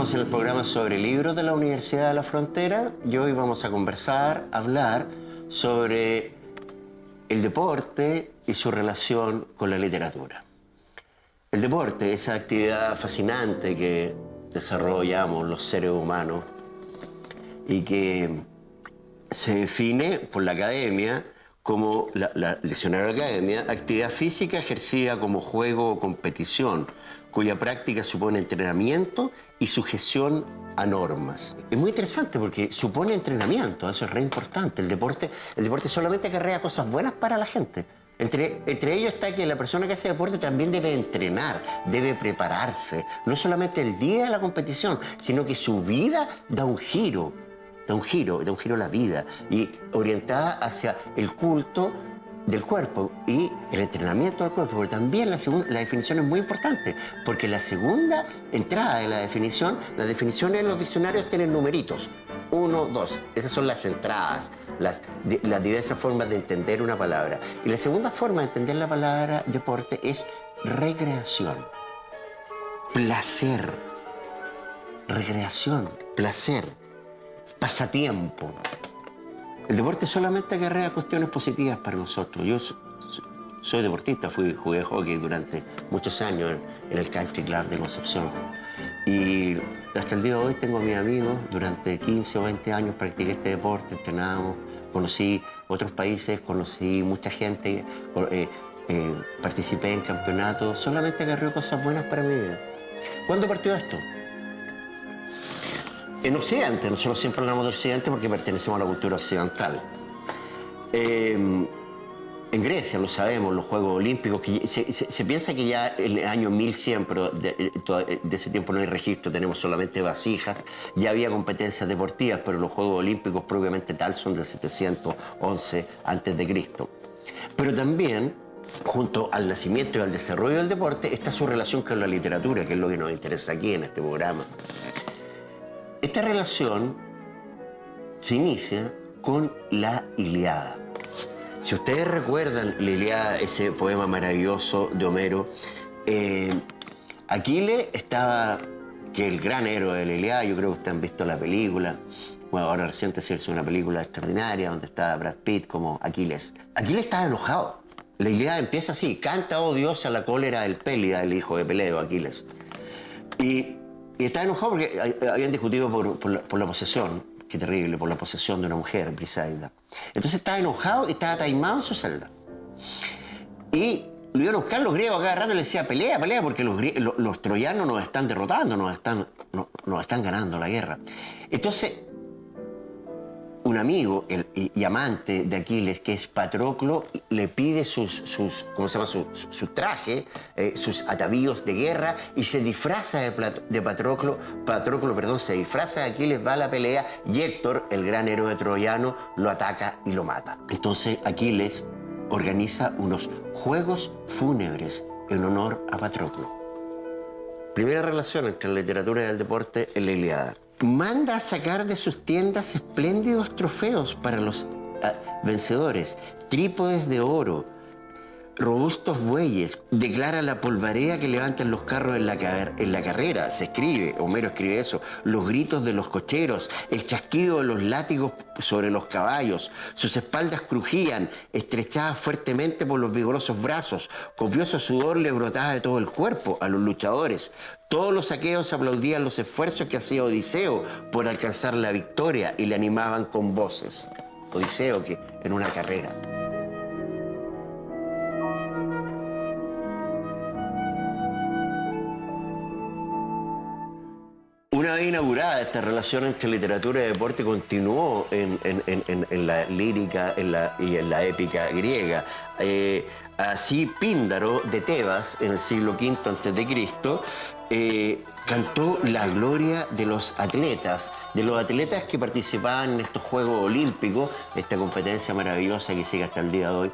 Estamos en el programa sobre libros de la Universidad de la Frontera y hoy vamos a hablar sobre el deporte y su relación con la literatura. El deporte, esa actividad fascinante que desarrollamos los seres humanos y que se define por la academia como, el diccionario de la academia, actividad física ejercida como juego o competición, cuya práctica supone entrenamiento y sujeción a normas. Es muy interesante porque supone entrenamiento, eso es re importante. El deporte solamente acarrea cosas buenas para la gente. Entre ellos está que la persona que hace deporte también debe entrenar, debe prepararse. No solamente el día de la competición, sino que su vida da un giro a la vida y orientada hacia el culto del cuerpo y el entrenamiento del cuerpo, pero también la definición es muy importante, porque la segunda entrada de la definición, las definiciones en los diccionarios tienen numeritos, 1, 2, esas son las entradas, las diversas formas de entender una palabra. Y la segunda forma de entender la palabra deporte es recreación, placer, pasatiempo. El deporte solamente acarrea cuestiones positivas para nosotros. Yo soy deportista, jugué hockey durante muchos años en el Country Club de Concepción. Y hasta el día de hoy tengo a mis amigos, durante 15 o 20 años practiqué este deporte, entrenamos, conocí otros países, conocí mucha gente, participé en campeonatos, solamente acarreó cosas buenas para mi vida. ¿Cuándo partió esto? En Occidente, nosotros siempre hablamos de Occidente porque pertenecemos a la cultura occidental. En Grecia, lo sabemos, los Juegos Olímpicos, que se piensa que ya en el año 1100, pero de ese tiempo no hay registro, tenemos solamente vasijas, ya había competencias deportivas, pero los Juegos Olímpicos propiamente tal son del 711 a.C. Pero también, junto al nacimiento y al desarrollo del deporte, está su relación con la literatura, que es lo que nos interesa aquí en este programa. Esta relación se inicia con la Ilíada. Si ustedes recuerdan la Ilíada, ese poema maravilloso de Homero, Aquiles estaba, que es el gran héroe de la Ilíada, yo creo que ustedes han visto la película, bueno, ahora reciente se hizo una película extraordinaria donde está Brad Pitt como Aquiles. Aquiles estaba enojado. La Ilíada empieza así, canta, oh diosa, la cólera del Pélida, el hijo de Peleo, Aquiles. Y estaba enojado porque habían discutido por la posesión, qué terrible, por la posesión de una mujer, Briseida. Entonces estaba enojado y estaba taimado en su celda. Y lo iban a buscar los griegos a cada rato y le decía, pelea, porque los troyanos nos están derrotando, nos están ganando la guerra. Entonces, un amigo y amante de Aquiles, que es Patroclo, le pide su traje, sus atavíos de guerra, y se disfraza de Patroclo, se disfraza de Aquiles, va a la pelea, y Héctor, el gran héroe troyano, lo ataca y lo mata. Entonces Aquiles organiza unos juegos fúnebres en honor a Patroclo. Primera relación entre la literatura y el deporte en la Ilíada. Manda a sacar de sus tiendas espléndidos trofeos para los vencedores, trípodes de oro, robustos bueyes, declara la polvareda que levantan los carros en la carrera, se escribe, Homero escribe eso, los gritos de los cocheros, el chasquido de los látigos sobre los caballos, sus espaldas crujían, estrechadas fuertemente por los vigorosos brazos, copioso sudor le brotaba de todo el cuerpo a los luchadores. Todos los aqueos aplaudían los esfuerzos que hacía Odiseo por alcanzar la victoria y le animaban con voces. Odiseo, que en una carrera. Una vez inaugurada esta relación entre literatura y deporte, continuó en la lírica y en la épica griega. Así Píndaro de Tebas, en el siglo V a.C., cantó la gloria de los atletas que participaban en estos Juegos Olímpicos, esta competencia maravillosa que sigue hasta el día de hoy,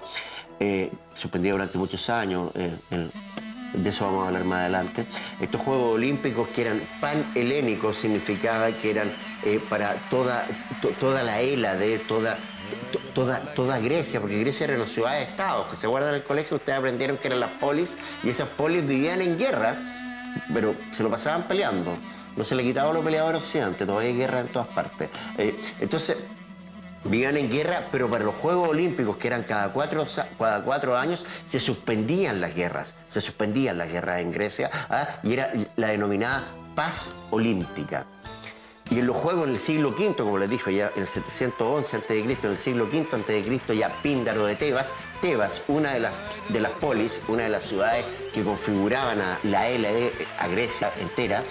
suspendida durante muchos años. De eso vamos a hablar más adelante. Estos Juegos Olímpicos que eran panhelénicos significaba que eran para toda la Hélade, toda Grecia, porque Grecia era una ciudad de estados, que se guardan en el colegio, ustedes aprendieron que eran las polis, y esas polis vivían en guerra pero se lo pasaban peleando. No se le quitaba a los peleadores a Occidente, todavía hay guerra en todas partes. Entonces, vivían en guerra, pero para los Juegos Olímpicos, que eran cada cuatro años, se suspendían las guerras. Se suspendían las guerras en Grecia, y era la denominada paz olímpica. Y en los Juegos en el siglo V, como les dije, ya en el 711 a.C., en el siglo V a.C., ya Píndaro de Tebas, una de las polis, una de las ciudades que configuraban a la Hélade, a Grecia entera,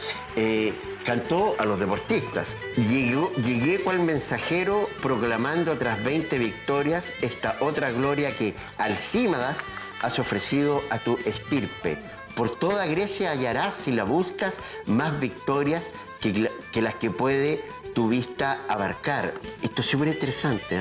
cantó a los deportistas. Llegué cual mensajero proclamando tras 20 victorias esta otra gloria que, Alcímadas, has ofrecido a tu estirpe. Por toda Grecia hallarás, si la buscas, más victorias que las que puede tu vista abarcar. Esto es súper interesante,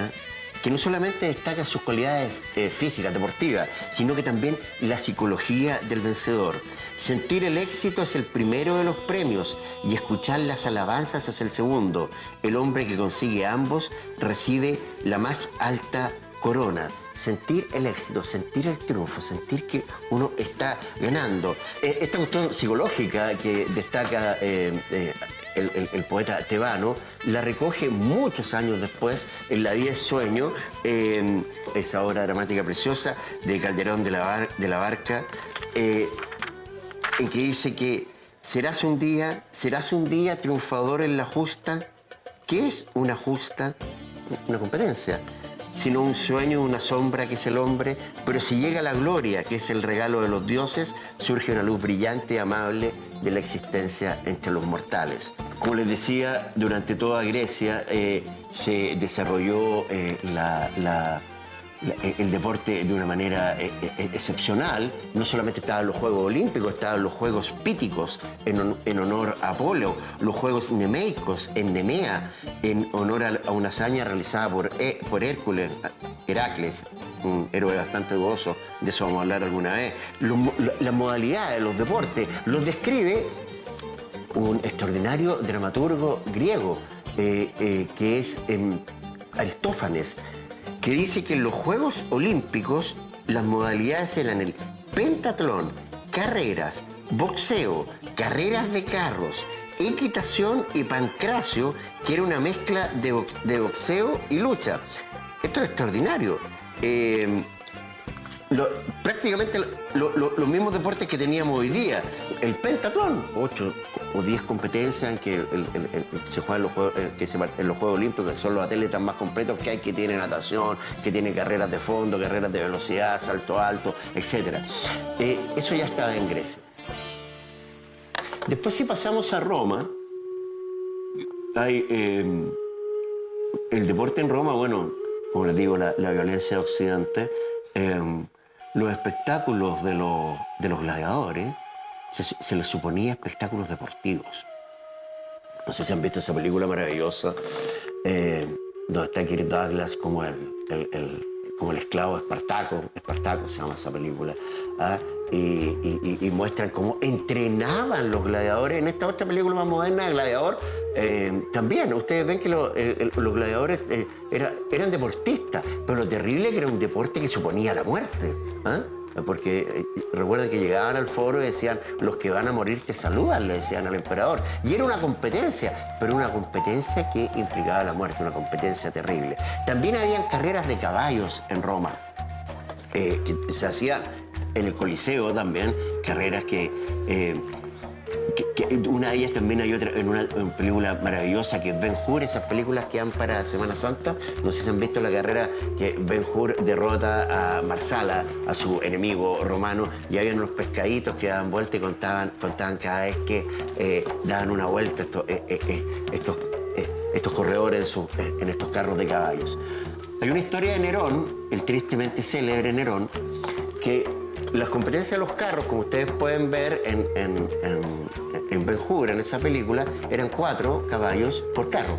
que no solamente destaca sus cualidades físicas, deportivas, sino que también la psicología del vencedor. Sentir el éxito es el primero de los premios y escuchar las alabanzas es el segundo. El hombre que consigue ambos recibe la más alta corona. Sentir el éxito, sentir el triunfo, sentir que uno está ganando. Esta cuestión psicológica que destaca el poeta tebano, la recoge muchos años después en La vida es sueño, esa obra dramática preciosa de Calderón de la Barca, en que dice que serás un día triunfador en la justa. ¿Qué es una justa? Una competencia. Sino un sueño, una sombra que es el hombre, pero si llega la gloria, que es el regalo de los dioses, surge una luz brillante y amable de la existencia entre los mortales. Como les decía, durante toda Grecia se desarrolló el deporte de una manera excepcional. No solamente estaban los Juegos Olímpicos, estaban los Juegos Píticos en honor a Apolo, los Juegos Nemeicos en Nemea, en honor a una hazaña realizada por Heracles, un héroe bastante dudoso, de eso vamos a hablar alguna vez. Las modalidades, los deportes, los describe un extraordinario dramaturgo griego, que es Aristófanes, que dice que en los Juegos Olímpicos las modalidades eran el pentatlón, carreras, boxeo, carreras de carros, equitación y pancracio, que era una mezcla de boxeo y lucha. Esto es extraordinario. Prácticamente los mismos deportes que teníamos hoy día. El pentatlón, 8 o 10 competencias en que se juegan en los Juegos Olímpicos, que son los atletas más completos que hay, que tienen natación, que tienen carreras de fondo, carreras de velocidad, salto alto, etc. Eso ya estaba en Grecia. Después, si pasamos a Roma, hay el deporte en Roma, bueno, como les digo, la violencia de Occidente, los espectáculos de los gladiadores, se les suponía espectáculos deportivos. No sé si han visto esa película maravillosa donde está Kirk Douglas como el esclavo Espartaco se llama esa película, y muestran cómo entrenaban los gladiadores. En esta otra película más moderna, Gladiador, también ustedes ven que los gladiadores eran deportistas, pero lo terrible es que era un deporte que suponía la muerte, porque recuerden que llegaban al foro y decían: los que van a morir te saludan, le decían al emperador. Y era una competencia, pero una competencia que implicaba la muerte, una competencia terrible. También habían carreras de caballos en Roma, que se hacían en el Coliseo también, carreras que una de ellas también hay otra en una película maravillosa que es Ben-Hur, esas películas que dan para Semana Santa. No sé si han visto la carrera que Ben-Hur derrota a Marsala, a su enemigo romano, y habían unos pescaditos que daban vuelta y contaban cada vez que daban una vuelta estos corredores en estos carros de caballos. Hay una historia de Nerón, el tristemente célebre Nerón, que las competencias de los carros, como ustedes pueden ver en Ben-Hur, en esa película, eran 4 caballos por carro.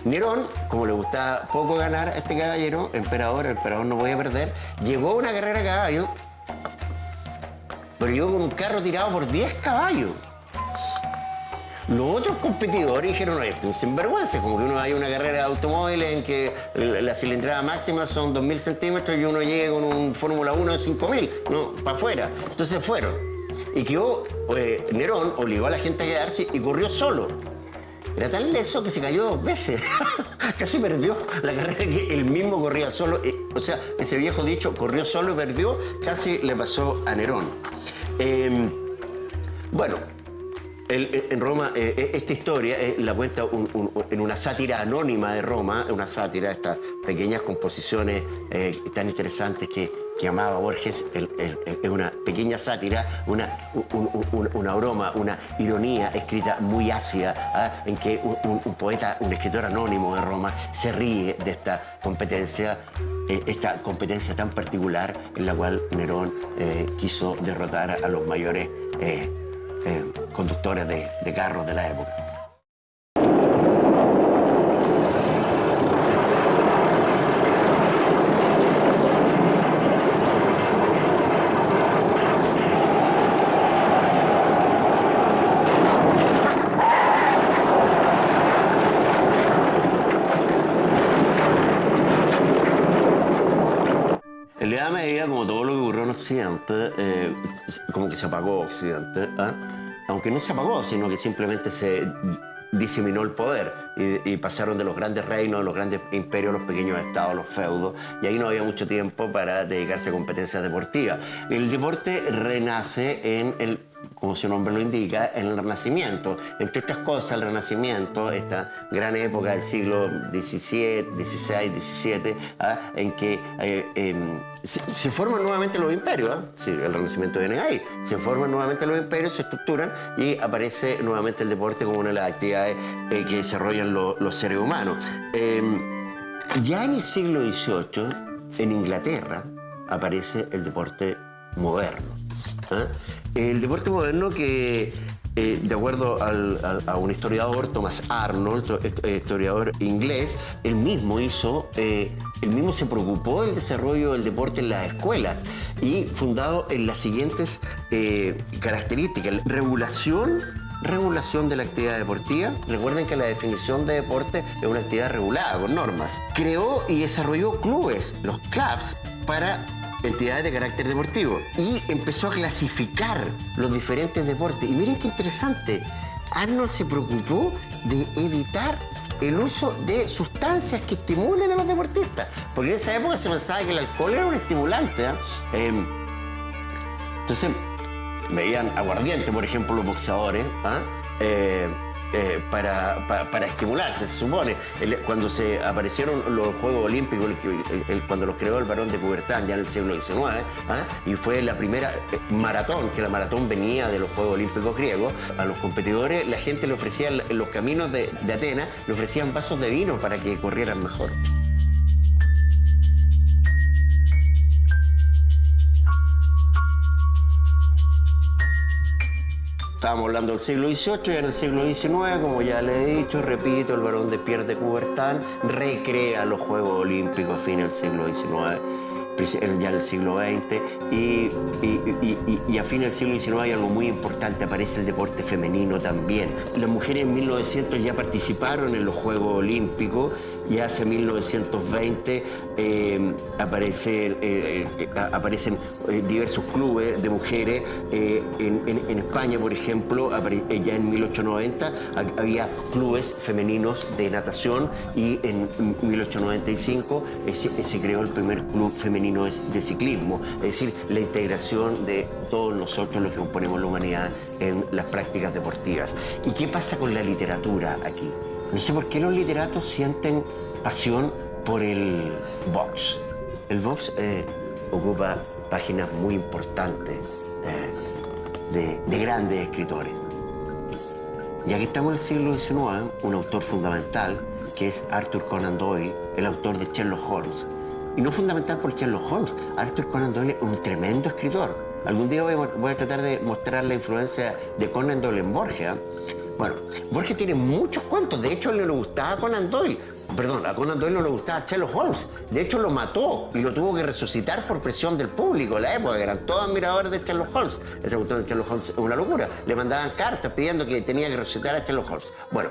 Nerón, como le gustaba poco ganar a este caballero, el emperador no podía perder, llegó a una carrera de caballos, pero llegó con un carro tirado por 10 caballos. Los otros competidores dijeron: oye, esto es un sinvergüenza, como que uno vaya a una carrera de automóviles en que la cilindrada máxima son 2.000 centímetros y uno llegue con un Fórmula 1 de 5.000, no, para afuera. Entonces fueron. y quedó, Nerón obligó a la gente a quedarse y corrió solo. Era tan leso que se cayó 2 veces. Casi perdió la carrera que él mismo corría solo. O sea, ese viejo dicho, corrió solo y perdió, casi le pasó a Nerón. Bueno, en Roma, esta historia la cuenta en una sátira anónima de Roma, una sátira, estas pequeñas composiciones tan interesantes que amaba Borges. Es una pequeña sátira, una broma, una ironía escrita muy ácida, en que un poeta, un escritor anónimo de Roma se ríe de esta competencia tan particular en la cual Nerón quiso derrotar a los mayores conductores de carros de la época. En la Edad Media, como todo lo que ocurrió en Occidente, como que se apagó Occidente, aunque no se apagó, sino que simplemente se diseminó el poder y pasaron de los grandes reinos, de los grandes imperios, los pequeños estados, los feudos, y ahí no había mucho tiempo para dedicarse a competencias deportivas. El deporte renace como su nombre lo indica, en el Renacimiento. Entre estas cosas, el Renacimiento, esta gran época del siglo XVI, XVII, en que se forman nuevamente los imperios. Sí, el Renacimiento viene ahí. Se forman nuevamente los imperios, se estructuran y aparece nuevamente el deporte como una de las actividades que desarrollan los seres humanos. Ya en el siglo XVIII, en Inglaterra, aparece el deporte moderno. El deporte moderno que, de acuerdo a un historiador, Thomas Arnold, historiador inglés, él mismo se preocupó del desarrollo del deporte en las escuelas y fundado en las siguientes características: regulación de la actividad deportiva. Recuerden que la definición de deporte es una actividad regulada, con normas. Creó y desarrolló clubes, los clubs, para entidades de carácter deportivo, y empezó a clasificar los diferentes deportes. Y miren qué interesante, Arnold se preocupó de evitar el uso de sustancias que estimulen a los deportistas, porque en esa época se pensaba que el alcohol era un estimulante. Entonces veían aguardiente, por ejemplo, los boxeadores, para estimularse, se supone. Cuando se aparecieron los Juegos Olímpicos, cuando los creó el Barón de Coubertin ya en el siglo XIX, y fue la primera maratón, que la maratón venía de los Juegos Olímpicos griegos, a los competidores la gente le ofrecía, en los caminos de Atenas, le ofrecían vasos de vino para que corrieran mejor. Estábamos hablando del siglo XVIII, y en el siglo XIX, como ya le he dicho, repito, el Barón de Pierre de Coubertin recrea los Juegos Olímpicos a fines del siglo XIX, ya en el siglo XX, y a fines del siglo XIX hay algo muy importante: aparece el deporte femenino también. Las mujeres en 1900 ya participaron en los Juegos Olímpicos, y hacia 1920 aparecen diversos clubes de mujeres. En España, por ejemplo, ya en 1890 había clubes femeninos de natación, y en 1895 se creó el primer club femenino de ciclismo. Es decir, la integración de todos nosotros los que componemos la humanidad en las prácticas deportivas. ¿Y qué pasa con la literatura aquí? No sé por qué los literatos sienten pasión por el box. El box ocupa páginas muy importantes de grandes escritores. Y aquí estamos en el siglo XIX, un autor fundamental, que es Arthur Conan Doyle, el autor de Sherlock Holmes. Y no fundamental por Sherlock Holmes, Arthur Conan Doyle es un tremendo escritor. Algún día voy a tratar de mostrar la influencia de Conan Doyle en Borges. Bueno, Borges tiene muchos cuentos. De hecho, le gustaba a Conan Doyle. Perdón, a Conan Doyle no le gustaba Sherlock Holmes. De hecho, lo mató y lo tuvo que resucitar por presión del público. En la época, que eran todos admiradores de Sherlock Holmes. Esa cuestión de Sherlock Holmes es una locura. Le mandaban cartas pidiendo que tenía que resucitar a Sherlock Holmes. Bueno,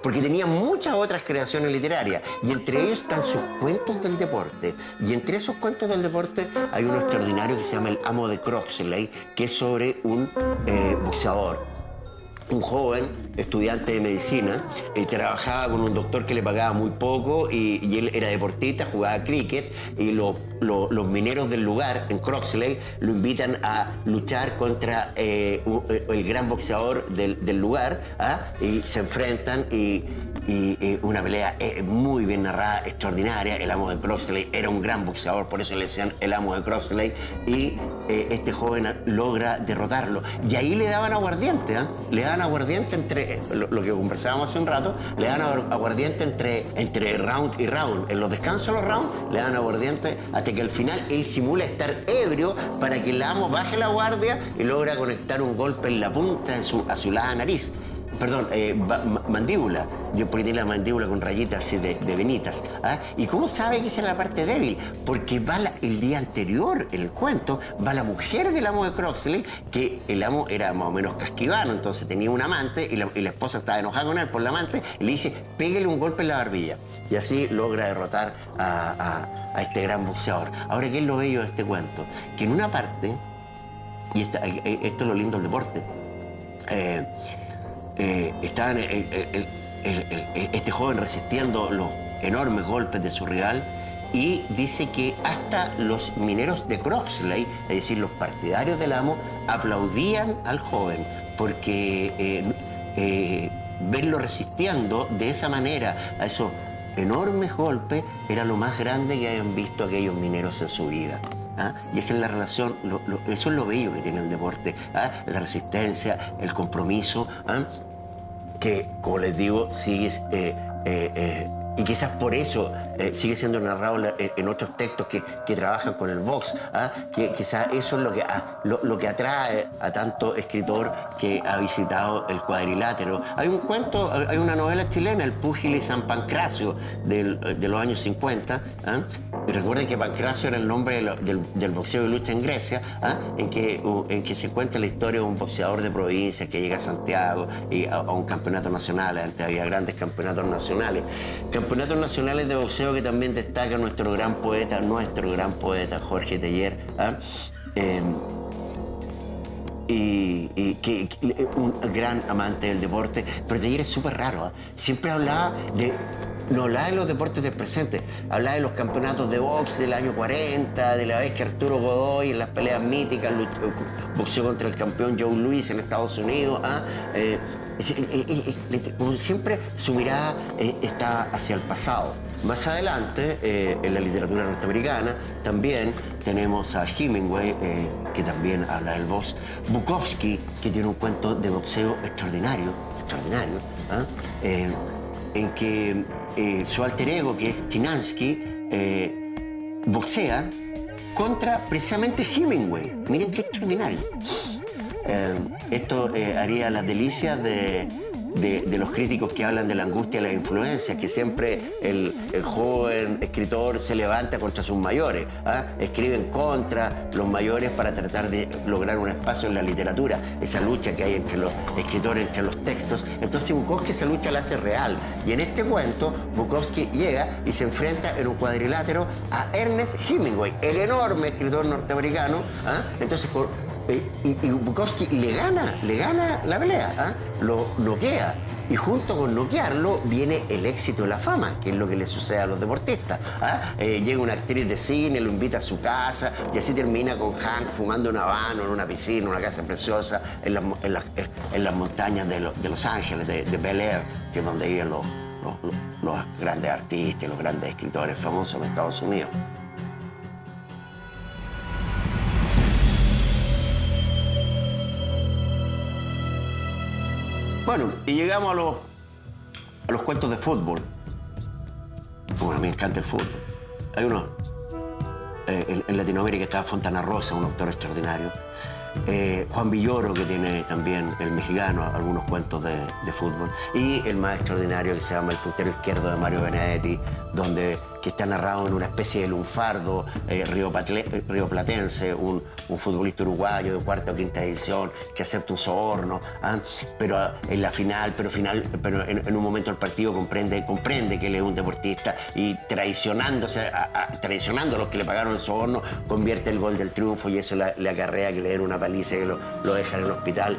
porque tenía muchas otras creaciones literarias. Y entre ellos están sus cuentos del deporte. Y entre esos cuentos del deporte hay uno extraordinario que se llama El amo de Croxley, que es sobre un boxeador. Un joven estudiante de medicina, trabajaba con un doctor que le pagaba muy poco y él era deportista, jugaba cricket y los mineros del lugar, en Croxley, lo invitan a luchar contra el gran boxeador del lugar, ¿ah? Y se enfrentan y una pelea muy bien narrada, extraordinaria. El amo de Croxley era un gran boxeador, por eso le decían el amo de Croxley, y este joven logra derrotarlo. Y ahí le daban aguardiente, ¿eh? Le daban aguardiente entre, lo que conversábamos hace un rato, le daban aguardiente entre round y round. En los descansos de los rounds le daban aguardiente hasta que al final él simula estar ebrio para que el amo baje la guardia y logra conectar un golpe en la punta de su azulada nariz. Perdón, mandíbula, porque tiene la mandíbula con rayitas así de venitas. ¿Ah? ¿Y cómo sabe que esa es la parte débil? Porque va el día anterior, en el cuento, va la mujer del amo de Croxley, que el amo era más o menos casquivano, entonces tenía un amante y la esposa estaba enojada con él por la amante, y le dice, pégale un golpe en la barbilla. Y así logra derrotar a este gran boxeador. Ahora, ¿qué es lo bello de este cuento? Que en una parte, y esto es lo lindo del deporte, estaban este joven resistiendo los enormes golpes de su rival y dice que hasta los mineros de Croxley, es decir, los partidarios del amo, aplaudían al joven porque verlo resistiendo de esa manera a esos enormes golpes era lo más grande que habían visto aquellos mineros en su vida. ¿Ah? Y esa es la relación, eso es lo bello que tiene el deporte, ¿ah? La resistencia, el compromiso, ¿ah? Que, como les digo, sigue, y quizás por eso sigue siendo narrado en otros textos que trabajan con el box, ¿ah? Que quizás eso es lo que atrae a tanto escritor que ha visitado el cuadrilátero. Hay un cuento, hay una novela chilena, El Púgil y San Pancracio, de los años 50, ¿ah? Y recuerden que Pancracio era el nombre del boxeo de lucha en Grecia, ¿ah? en que se cuenta la historia de un boxeador de provincia que llega a Santiago y a un campeonato nacional. Antes había grandes campeonatos nacionales. Campeonatos nacionales de boxeo que también destaca nuestro gran poeta Jorge Teillier, ¿ah? Un gran amante del deporte, pero Teillier es súper raro, ¿eh? Siempre no hablaba de los deportes del presente, hablaba de los campeonatos de box del año 40, de la vez que Arturo Godoy en las peleas míticas boxeó contra el campeón Joe Louis en Estados Unidos. ¿Ah? Como siempre, su mirada está hacia el pasado. Más adelante, en la literatura norteamericana, también tenemos a Hemingway, que también habla del box. Bukowski, que tiene un cuento de boxeo extraordinario, ¿ah? En que su alter ego, que es Chinansky, boxea contra precisamente Hemingway. Miren qué extraordinario. Esto haría las delicias de los críticos que hablan de la angustia y las influencias, que siempre el joven escritor se levanta contra sus mayores, ¿ah? Escriben contra los mayores para tratar de lograr un espacio en la literatura, esa lucha que hay entre los escritores, entre los textos. Entonces Bukowski esa lucha la hace real, y en este cuento Bukowski llega y se enfrenta en un cuadrilátero a Ernest Hemingway, el enorme escritor norteamericano, ¿ah? Entonces y Bukowski le gana la pelea, ¿ah? Lo noquea. Y junto con noquearlo viene el éxito y la fama, que es lo que le sucede a los deportistas, ¿ah? Llega una actriz de cine, lo invita a su casa, y así termina con Hank fumando un habano en una piscina, una casa preciosa en las montañas de Los Ángeles, de Bel Air, que es donde viven los grandes artistas, los grandes escritores famosos en Estados Unidos. Bueno, y llegamos a los cuentos de fútbol. Bueno, a mí me encanta el fútbol. Hay uno en Latinoamérica, estaba Fontana Rosa, un autor extraordinario. Juan Villoro, que tiene también, el mexicano, algunos cuentos de fútbol, y el más extraordinario que se llama El puntero izquierdo de Mario Benedetti, que está narrado en una especie de lunfardo rioplatense, un futbolista uruguayo de cuarta o quinta edición que acepta un soborno, pero en la final, pero en un momento del partido comprende que él es un deportista y traicionando a los que le pagaron el soborno, convierte el gol del triunfo y eso le acarrea que le den una paliza y que lo dejan en el hospital.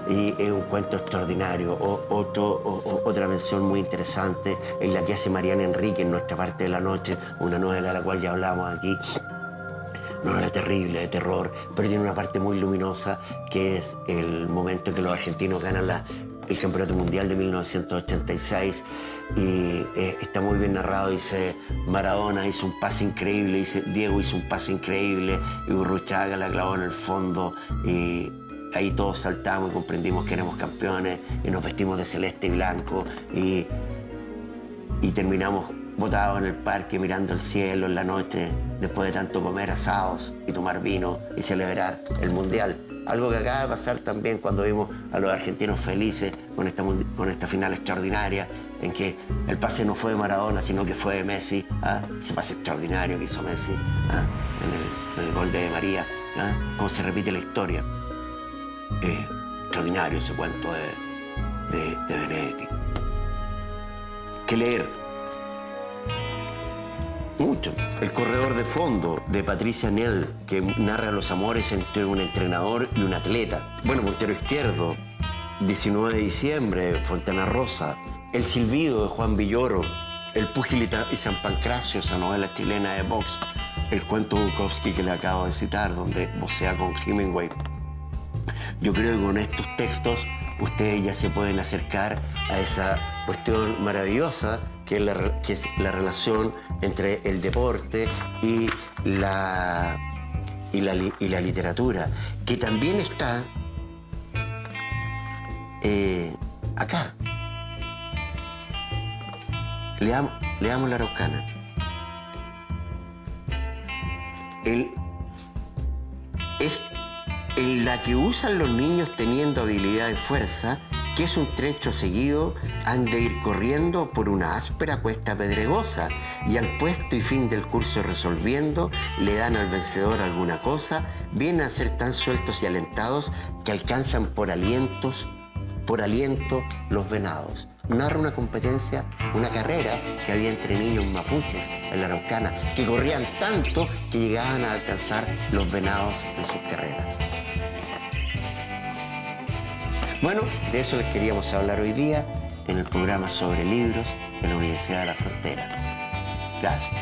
Y es un cuento extraordinario. Otra mención muy interesante es la que hace Mariana Enrique en Nuestra parte de la noche, una novela de la cual ya hablamos aquí. Novela terrible, de terror, pero tiene una parte muy luminosa, que es el momento en que los argentinos ganan el Campeonato Mundial de 1986 y está muy bien narrado. Dice, Maradona hizo un pase increíble, dice, Diego hizo un pase increíble y Burruchaga la clavó en el fondo y ahí todos saltamos y comprendimos que éramos campeones y nos vestimos de celeste y blanco y terminamos botados en el parque mirando el cielo en la noche después de tanto comer asados y tomar vino y celebrar el Mundial. Algo que acaba de pasar también cuando vimos a los argentinos felices con esta final extraordinaria en que el pase no fue de Maradona, sino que fue de Messi. Ese pase extraordinario que hizo Messi en el gol de María. Cómo se repite la historia. Extraordinario ese cuento de Benedetti. Que leer. Mucho. El corredor de fondo de Patricia Nell, que narra los amores entre un entrenador y un atleta. Bueno, Puntero izquierdo, 19 de diciembre, Fontana Rosa. El silbido de Juan Villoro. El púgil y San Pancracio, esa novela chilena de box. El cuento de Bukowski que le acabo de citar, donde boxea con Hemingway. Yo creo que con estos textos ustedes ya se pueden acercar a esa cuestión maravillosa que es la relación entre el deporte y la literatura, que también está acá. Leamos La Araucana. Es en la que usan los niños teniendo habilidad y fuerza, que es un trecho seguido, han de ir corriendo por una áspera cuesta pedregosa, y al puesto y fin del curso resolviendo, le dan al vencedor alguna cosa, vienen a ser tan sueltos y alentados que alcanzan por aliento los venados. Narra una competencia, una carrera que había entre niños mapuches en la Araucana, que corrían tanto que llegaban a alcanzar los venados en sus carreras. Bueno, de eso les queríamos hablar hoy día en el programa sobre libros de la Universidad de la Frontera. Gracias.